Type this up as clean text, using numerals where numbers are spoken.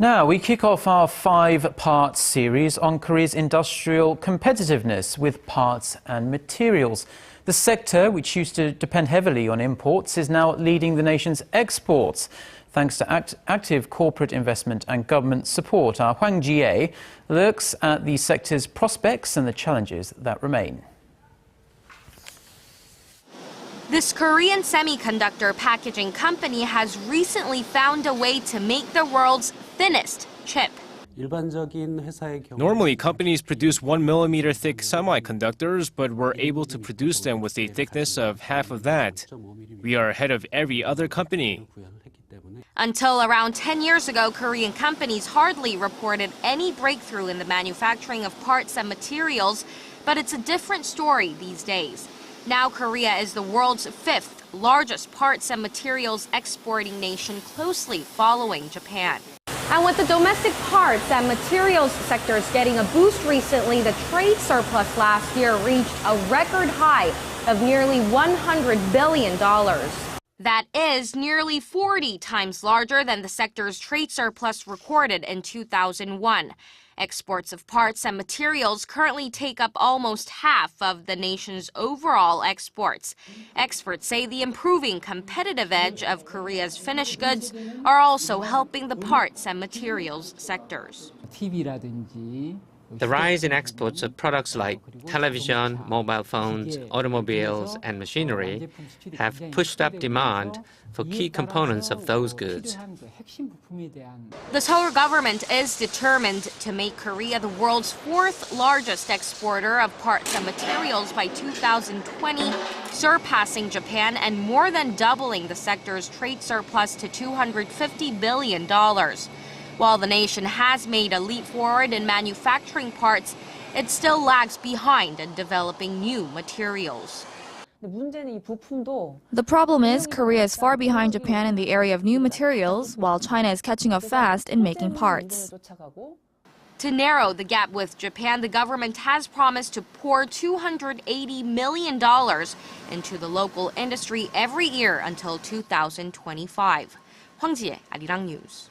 Now, we kick off our 5-part series on Korea's industrial competitiveness with parts and materials. The sector, which used to depend heavily on imports, is now leading the nation's exports, thanks to active corporate investment and government support. Our Hwang Ji-hye looks at the sector's prospects and the challenges that remain. This Korean semiconductor packaging company has recently found a way to make the world's thinnest chip. Normally, companies produce 1 millimeter thick semiconductors, but we're able to produce them with a thickness of half of that. We are ahead of every other company. Until around 10 years ago, Korean companies hardly reported any breakthrough in the manufacturing of parts and materials, but it's a different story these days. Now Korea is the world's 5th largest parts and materials exporting nation, closely following Japan. And with the domestic parts and materials sectors getting a boost recently, the trade surplus last year reached a record high of nearly $100 billion. That is nearly 40 times larger than the sector's trade surplus recorded in 2001. Exports of parts and materials currently take up almost half of the nation's overall exports. Experts say the improving competitive edge of Korea's finished goods are also helping the parts and materials sectors. The rise in exports of products like television, mobile phones, automobiles, and machinery have pushed up demand for key components of those goods. The Seoul government is determined to make Korea the world's 4th largest exporter of parts and materials by 2020, surpassing Japan and more than doubling the sector's trade surplus to $250 billion. While the nation has made a leap forward in manufacturing parts, it still lags behind in developing new materials. The problem is Korea is far behind Japan in the area of new materials, while China is catching up fast in making parts. To narrow the gap with Japan, the government has promised to pour $280 million into the local industry every year until 2025. Hwang Ji-hye, Arirang News.